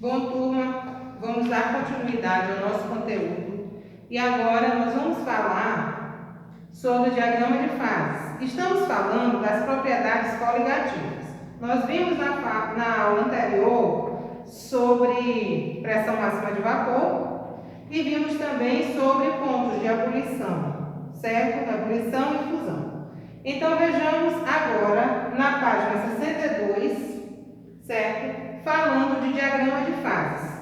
Bom, turma, vamos dar continuidade ao nosso conteúdo e agora nós vamos falar sobre o diagrama de fases. Estamos falando das propriedades coligativas. Nós vimos na aula anterior sobre pressão máxima de vapor e vimos também sobre pontos de ebulição, certo? Ebulição e fusão. Então vejamos agora na página 62, certo? Falando de diagrama de fases.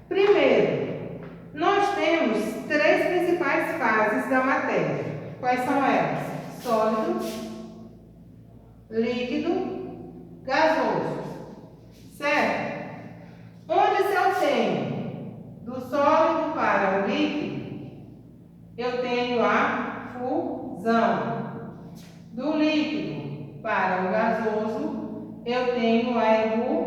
Primeiro, nós temos três principais fases da matéria. Quais são elas? Sólido, líquido, gasoso. Certo? Onde se eu tenho do sólido para o líquido, eu tenho a fusão. Do líquido para o gasoso, eu tenho a ebulição.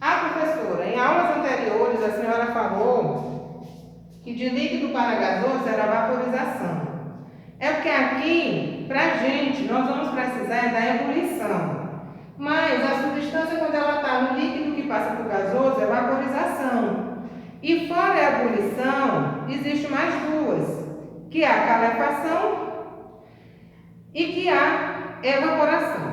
A professora, em aulas anteriores, a senhora falou que de líquido para gasoso era a vaporização. É porque aqui, para a gente, nós vamos precisar da ebulição. Mas a substância, quando ela está no líquido que passa para o gasoso, é vaporização. E fora a ebulição, existe mais duas, que é a calefação e que é a evaporação.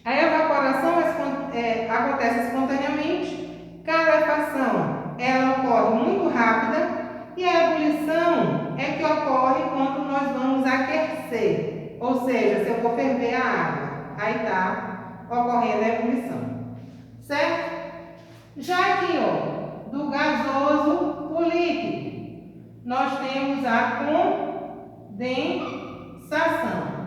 A evaporação acontece espontaneamente, calefação ela ocorre muito rápida e a ebulição é que ocorre quando nós vamos aquecer, ou seja, se eu for ferver a água, aí está ocorrendo a ebulição, certo? Já aqui, ó, do gasoso para o líquido, nós temos a condensação.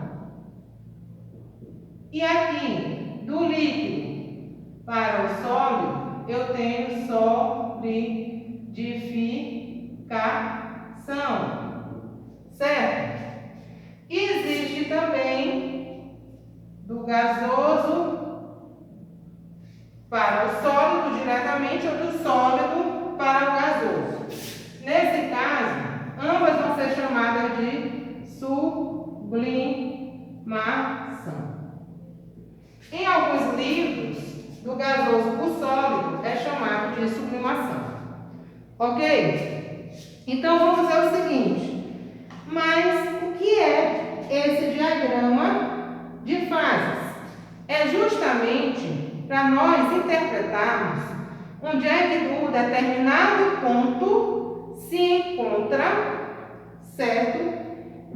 E aqui, do líquido para o sólido, eu tenho solidificação, certo? Existe também do gasoso para o sólido diretamente ou do sólido para o gasoso. Nesse caso, ambas vão ser chamadas de sublimação. Em alguns livros, do gasoso para o sólido é chamado de sublimação. Ok? Então vamos ver o seguinte: mas o que é esse diagrama de fases? É justamente para nós interpretarmos onde é que um determinado ponto se encontra, certo?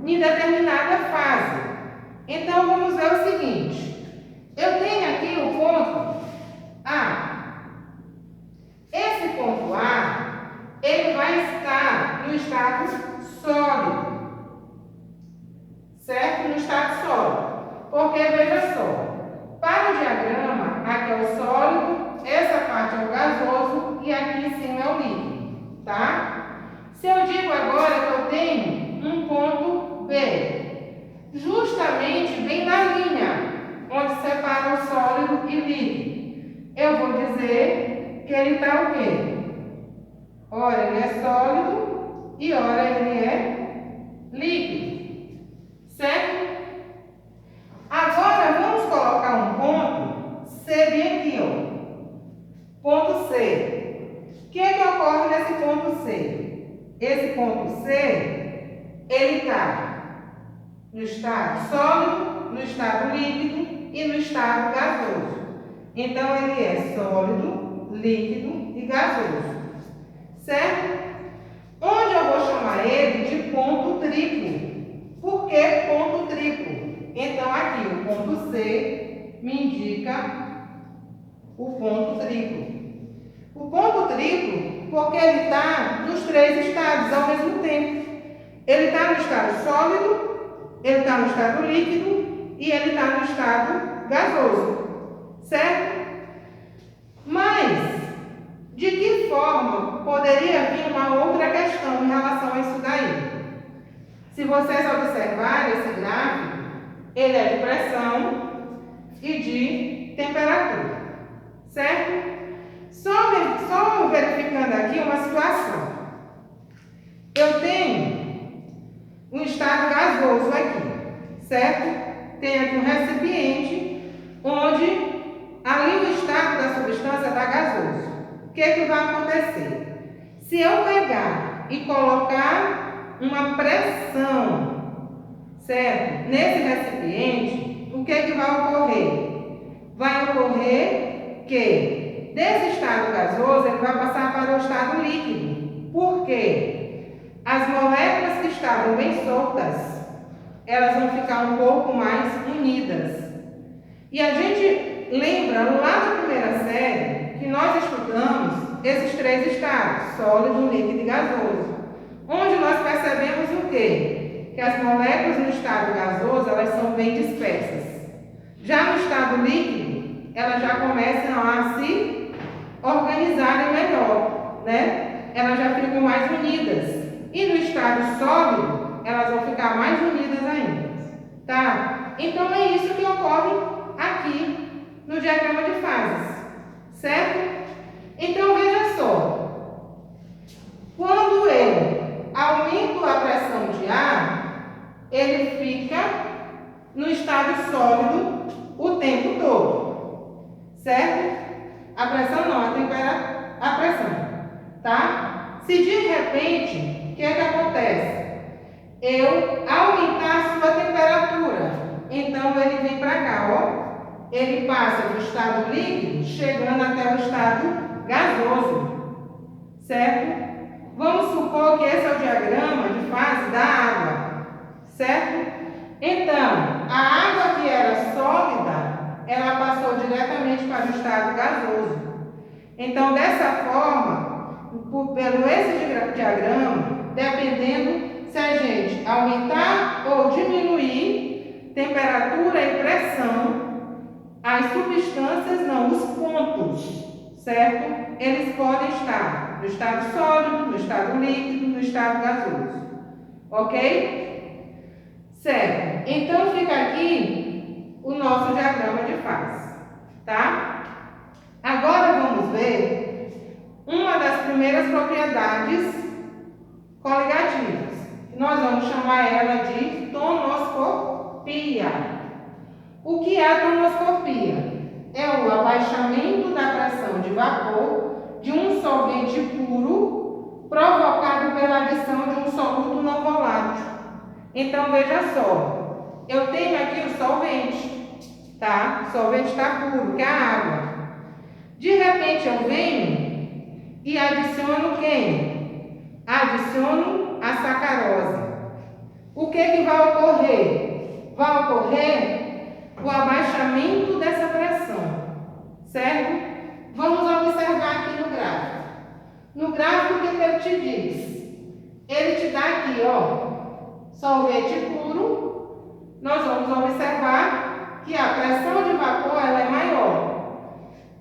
Em determinada fase. Então vamos ver o seguinte: eu tenho aqui o ponto A. Esse ponto A, ele vai estar no estado sólido, certo? No estado sólido. Porque, veja só, para o diagrama, aqui é o sólido, essa parte é o gasoso e aqui em cima é o líquido, tá? Se eu digo agora que eu tenho um ponto B, justamente bem na linha onde separa o sólido e líquido, eu vou dizer que ele está o quê? Ora ele é sólido e ora ele é líquido, certo? Agora vamos colocar um ponto C bem aqui, ó. Ponto C. O que ocorre nesse ponto C? Esse ponto C, ele está no estado sólido, no estado líquido e no estado gasoso. Então, ele é sólido, líquido e gasoso. Certo? Onde eu vou chamar ele de ponto triplo. Por que ponto triplo? Então, aqui, o ponto C me indica o ponto triplo. O ponto triplo, porque ele está nos três estados ao mesmo tempo. Ele está no estado sólido, ele está no estado líquido e ele está no estado gasoso, certo? Mas, de que forma poderia vir uma outra questão em relação a isso daí? Se vocês observarem esse gráfico, ele é de pressão e de temperatura, certo? Só verificando aqui uma situação. Eu tenho um estado gasoso aqui, certo? Tem aqui um recipiente onde ali o que vai acontecer? Se eu pegar e colocar uma pressão, certo? Nesse recipiente, o que vai ocorrer? Vai ocorrer que desse estado gasoso ele vai passar para o estado líquido. Por quê? As moléculas que estavam bem soltas, elas vão ficar um pouco mais unidas. E a gente lembra lá na primeira série que nós estudamos esses três estados, sólido, líquido e gasoso, onde nós percebemos o quê? Que as moléculas no estado gasoso, elas são bem dispersas. Já no estado líquido, elas já começam a se organizarem melhor, né? Elas já ficam mais unidas. E no estado sólido, elas vão ficar mais unidas ainda, tá? Então é isso que ocorre aqui no diagrama de fases, certo? Então veja só, quando eu aumento a pressão de ar, ele fica no estado sólido o tempo todo, certo? A pressão não, a pressão, tá? Se de repente, o que acontece? Eu aumentar a sua temperatura, então ele vem para cá, ó. Ele passa do estado líquido, chegando até o estado gasoso, certo? Vamos supor que esse é o diagrama de fase da água, certo? Então, a água que era sólida, ela passou diretamente para o estado gasoso. Então, dessa forma, pelo esse diagrama, dependendo se a gente aumentar ou diminuir temperatura e pressão, as substâncias não, os pontos, certo? Eles podem estar no estado sólido, no estado líquido, no estado gasoso, ok? Certo, então fica aqui o nosso diagrama de fase, tá? Agora vamos ver uma das primeiras propriedades coligativas. Nós vamos chamar ela de tonoscopia. O que é a tonoscopia? É o abaixamento da pressão de vapor de um solvente puro provocado pela adição de um soluto não volátil. Então, veja só, eu tenho aqui o solvente, tá? O solvente está puro, que é a água. De repente, eu venho e adiciono quem? Adiciono a sacarose. O que vai ocorrer? Vai ocorrer o abaixamento dessa pressão, certo? Vamos observar aqui no gráfico. No gráfico, o que ele te diz? Ele te dá aqui, ó, solvente puro. Nós vamos observar que a pressão de vapor ela é maior.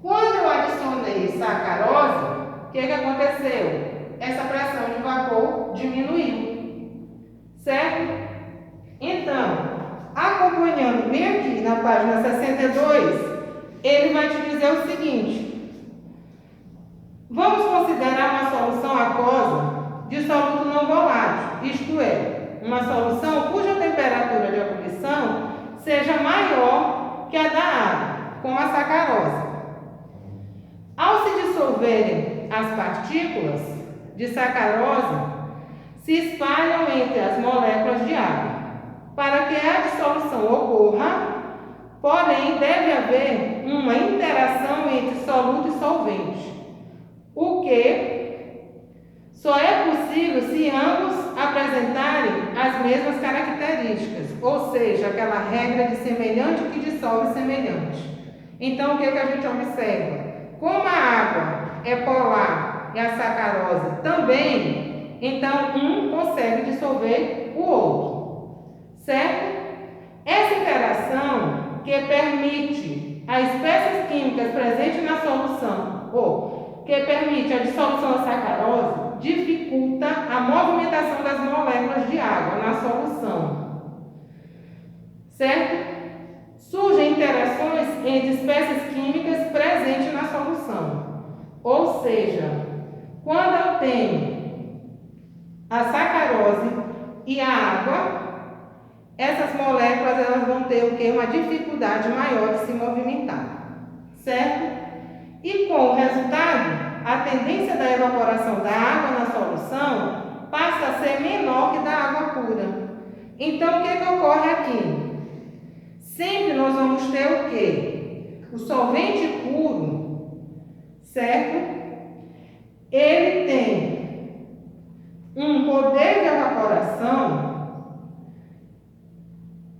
Quando eu adicionei sacarose, o que aconteceu? Essa pressão de vapor diminuiu, certo? Então, acompanhando bem aqui na página 62, ele vai te dizer o seguinte: vamos considerar uma solução aquosa de soluto não volátil, isto é, uma solução cuja temperatura de ebulição seja maior que a da água, como a sacarose. Ao se dissolverem as partículas de sacarose, se espalham entre as moléculas de água. Para que a dissolução ocorra, porém, deve haver uma interação entre soluto e solvente, o que só é possível se ambos apresentarem as mesmas características, ou seja, aquela regra de semelhante que dissolve semelhante. Então, o que a gente observa? Como a água é polar e a sacarose também, então um consegue dissolver o outro. Certo? Essa interação que permite as espécies químicas presentes na solução, ou que permite a dissolução da sacarose, dificulta a movimentação das moléculas de água na solução. Certo? Surgem interações entre espécies químicas presentes na solução. Ou seja, quando eu tenho a sacarose e a água, essas moléculas elas vão ter o quê? Uma dificuldade maior de se movimentar, certo? E com o resultado, a tendência da evaporação da água na solução passa a ser menor que da água pura. Então, o que ocorre aqui? Sempre nós vamos ter o quê? O solvente puro, certo? Ele tem um poder de evaporação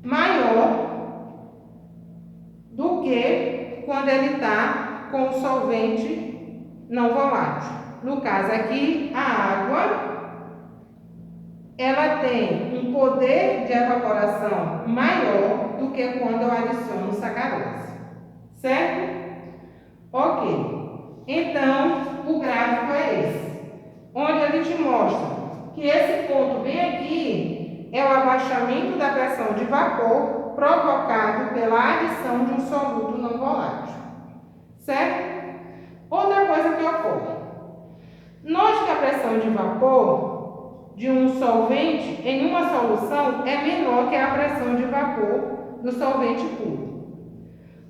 maior do que quando ele está com o solvente não volátil. No caso aqui, a água, ela tem um poder de evaporação maior do que quando eu adiciono sacarose, certo? Ok. Então, o gráfico é esse, onde ele te mostra que esse ponto bem aqui é o abaixamento da pressão de vapor provocado pela adição de um soluto não volátil, certo? Outra coisa que ocorre, note que a pressão de vapor de um solvente em uma solução é menor que a pressão de vapor do solvente puro.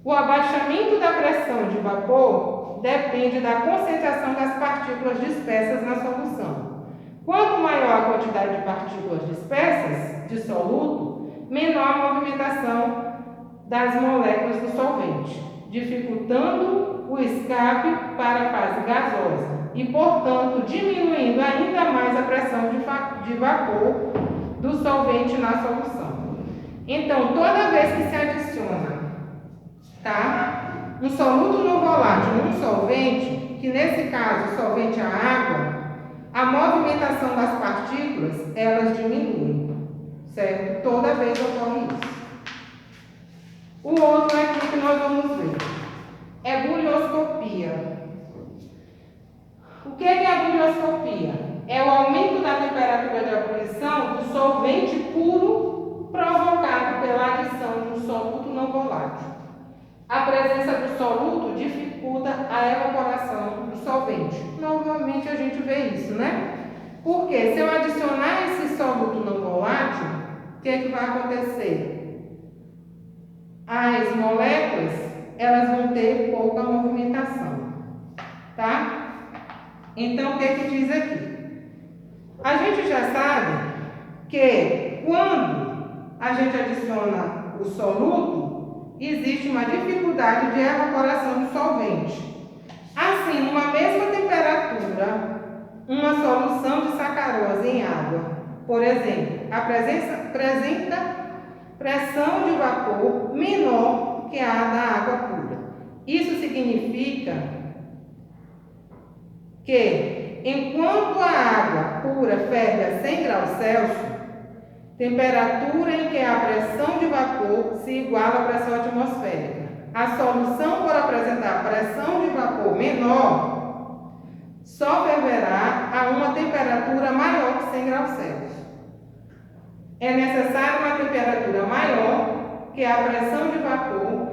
O abaixamento da pressão de vapor depende da concentração das partículas dispersas na solução. Quanto maior a quantidade de partículas dispersas de soluto, menor a movimentação das moléculas do solvente, dificultando o escape para a fase gasosa e, portanto, diminuindo ainda mais a pressão de vapor do solvente na solução. Então, toda vez que se adiciona, um soluto não volátil num solvente, que nesse caso o solvente é a água, a movimentação das partículas, elas diminuem, certo? Toda vez ocorre isso. O outro aqui que nós vamos ver é bulioscopia. O que é a bulioscopia? É o aumento da temperatura de ebulição do solvente puro provocado pela adição de um soluto não volátil. A presença do soluto dificulta a evaporação do solvente. Normalmente a gente vê isso, né? Porque se eu adicionar esse soluto não volátil, o que vai acontecer? As moléculas, elas vão ter pouca movimentação, tá? Então, o que diz aqui? A gente já sabe que quando a gente adiciona o soluto, existe uma dificuldade de evaporação do solvente. Assim, numa mesma temperatura, uma solução de sacarose em água, por exemplo, apresenta pressão de vapor menor que a da água pura. Isso significa que, enquanto a água pura ferve a 100 graus Celsius, temperatura em que a pressão de vapor se iguala à pressão atmosférica. A solução, por apresentar pressão de vapor menor, só ferverá a uma temperatura maior que 100 graus Celsius. É necessária uma temperatura maior que a pressão de vapor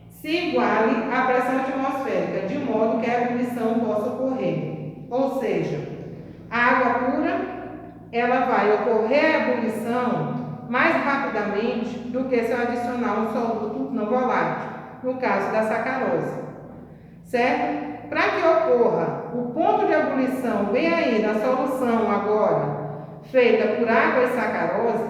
se iguale à pressão atmosférica, de modo que a ebulição possa ocorrer. Ou seja, a água pura ela vai ocorrer a ebulição mais rapidamente do que se eu adicionar um soluto não volátil, no caso da sacarose, certo? Para que ocorra o ponto de ebulição bem aí na solução agora, feita por água e sacarose,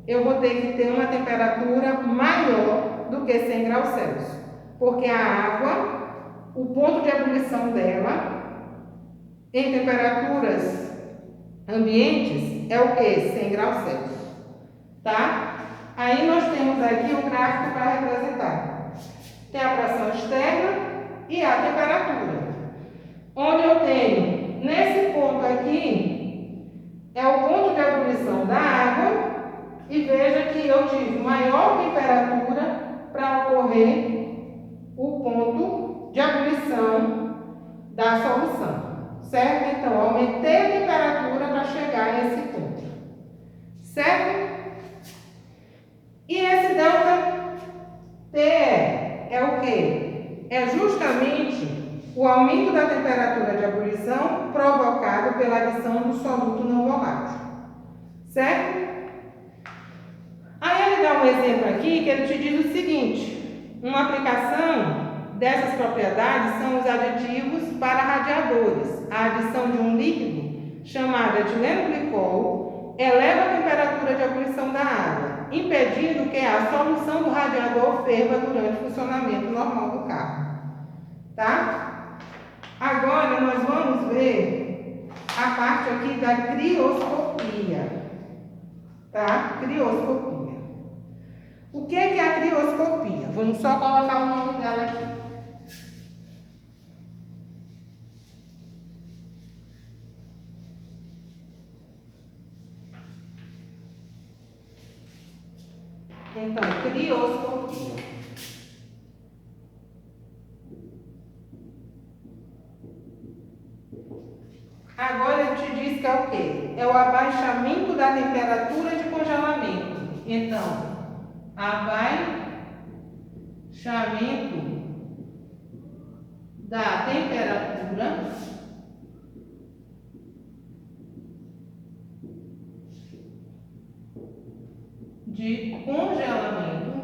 eu vou ter que ter uma temperatura maior do que 100 graus Celsius, porque a água, o ponto de ebulição dela, em temperaturas ambientes, é o que? 100 graus Celsius, tá? Aí nós temos aqui o gráfico para representar. Tem a pressão externa e a temperatura. Onde eu tenho, nesse ponto aqui, é o ponto de ebulição da água, e veja que eu tive maior temperatura para ocorrer o ponto de ebulição da solução. Certo? Então, aumentei a temperatura para chegar a esse ponto. Certo? E esse delta T é o quê? É justamente o aumento da temperatura de ebulição provocado pela adição do soluto não volátil. Certo? Aí ele dá um exemplo aqui que ele te diz o seguinte: uma aplicação dessas propriedades são os aditivos para radiadores. A adição de um líquido, chamado etileno glicol, eleva a temperatura de ebulição da água, impedindo que a solução do radiador ferva durante o funcionamento normal do carro. Tá? Agora nós vamos ver a parte aqui da crioscopia. Tá? Crioscopia. O que é a crioscopia? Vamos só colocar o nome dela aqui. Então, crioscopia. Agora ele te diz que é o quê? É o abaixamento da temperatura de congelamento. Então, abaixamento da temperatura de congelamento,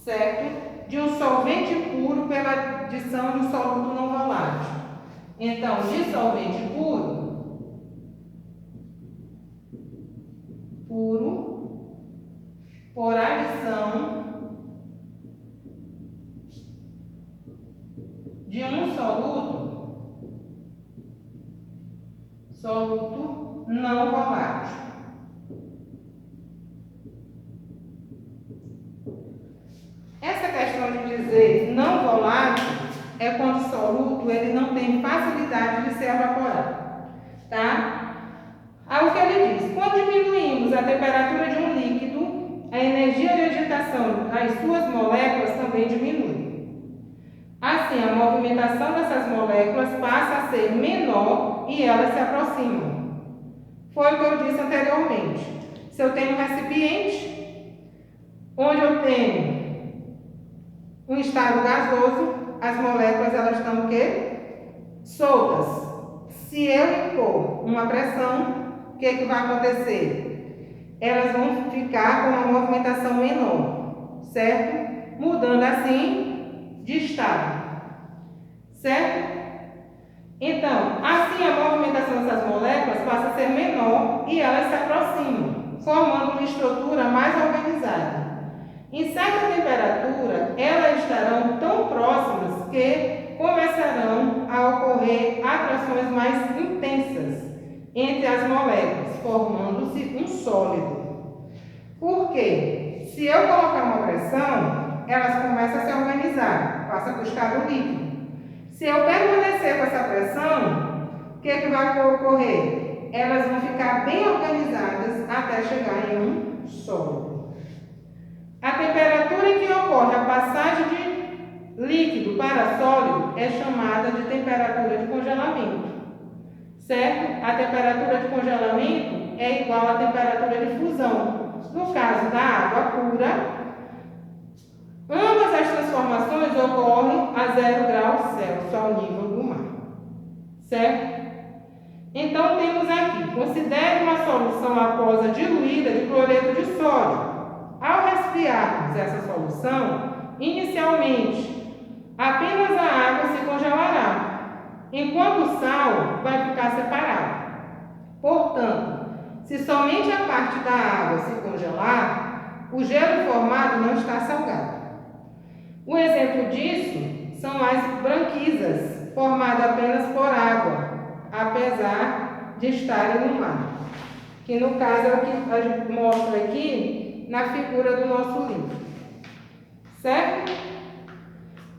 certo? De um solvente puro pela adição de um soluto não volátil. Então, dissolvente puro por adição de um soluto não volátil. Essa questão de dizer não volátil é quando o soluto ele não tem facilidade de ser evaporado, tá? Aí o que ele diz? Quando diminuímos a temperatura de um líquido, a energia de agitação das suas moléculas também diminui. Assim, a movimentação dessas moléculas passa a ser menor e elas se aproximam. Foi o que eu disse anteriormente. Se eu tenho um recipiente, onde eu tenho um estado gasoso, as moléculas elas estão o quê? Soltas. Se eu impor uma pressão, o que vai acontecer? Elas vão ficar com uma movimentação menor, certo? Mudando assim de estado, certo? Então, assim a movimentação dessas moléculas passa a ser menor e elas se aproximam, formando uma estrutura mais organizada. Em certa temperatura, elas estarão tão próximas que começarão a ocorrer atrações mais intensas entre as moléculas, formando-se um sólido. Por quê? Se eu colocar uma pressão, elas começam a se organizar, passa para o estado líquido. Se eu permanecer com essa pressão, o que vai ocorrer? Elas vão ficar bem organizadas até chegar em um sólido. A temperatura em que ocorre a passagem de líquido para sólido é chamada de temperatura de congelamento, certo? A temperatura de congelamento é igual à temperatura de fusão. No caso da água pura, ambas as transformações ocorrem a 0 graus Celsius ao nível do mar, certo? Então temos aqui, considere uma solução aquosa diluída de cloreto de sódio. Ao resfriarmos essa solução, inicialmente, apenas a água se congelará, enquanto o sal vai ficar separado. Portanto, se somente a parte da água se congelar, o gelo formado não está salgado. Um exemplo disso são as branquisas, formadas apenas por água, apesar de estarem no mar, que no caso é o que a gente mostra aqui na figura do nosso livro, certo?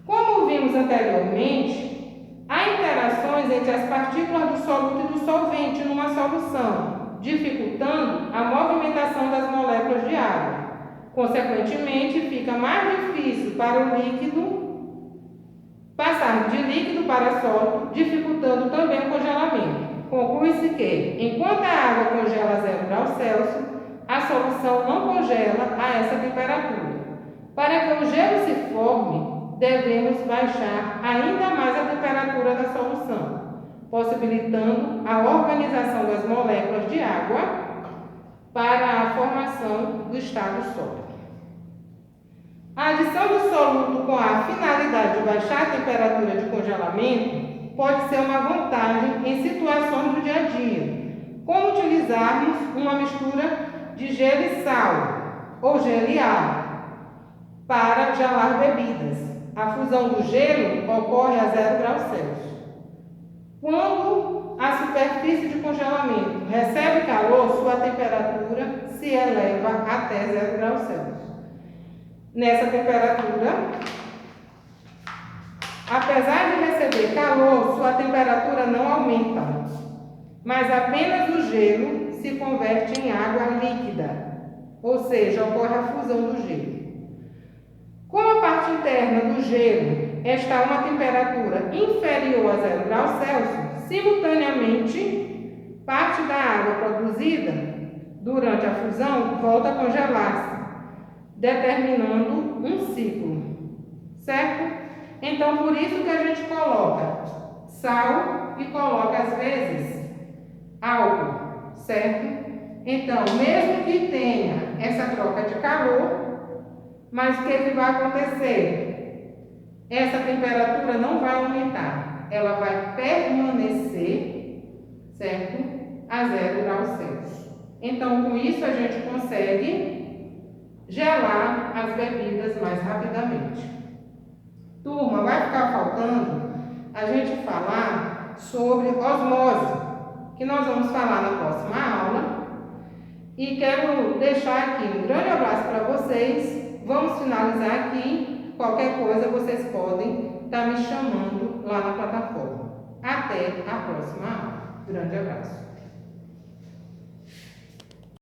Como vimos anteriormente, há interações entre as partículas do soluto e do solvente numa solução, dificultando a movimentação das moléculas de água. Consequentemente, fica mais difícil para o líquido passar de líquido para sólido, dificultando também o congelamento. Conclui-se que, enquanto a água congela a 0 graus Celsius, a solução não congela a essa temperatura. Para que o gelo se forme, devemos baixar ainda mais a temperatura da solução, possibilitando a organização das moléculas de água para a formação do estado sólido. A adição do soluto com a finalidade de baixar a temperatura de congelamento pode ser uma vantagem em situações do dia a dia, como utilizarmos uma mistura de gelo e sal ou gelo e água para gelar bebidas. A fusão do gelo ocorre a 0 graus Celsius. Quando a superfície de congelamento recebe calor, sua temperatura se eleva até 0 graus Celsius. Nessa temperatura, apesar de receber calor, sua temperatura não aumenta, mas apenas o gelo se converte em água líquida, ou seja, ocorre a fusão do gelo. Como a parte interna do gelo está a uma temperatura inferior a 0 graus Celsius, simultaneamente, parte da água produzida durante a fusão volta a congelar-se, determinando um ciclo, certo? Então, por isso que a gente coloca sal e coloca, às vezes, álcool, certo? Então, mesmo que tenha essa troca de calor, mas o que vai acontecer? Essa temperatura não vai aumentar, ela vai permanecer, certo? A 0 graus Celsius. Então, com isso, a gente consegue gelar as bebidas mais rapidamente. Turma, vai ficar faltando a gente falar sobre osmose, que nós vamos falar na próxima aula. E quero deixar aqui um grande abraço para vocês. Vamos finalizar aqui. Qualquer coisa vocês podem estar me chamando lá na plataforma. Até a próxima aula. Grande abraço.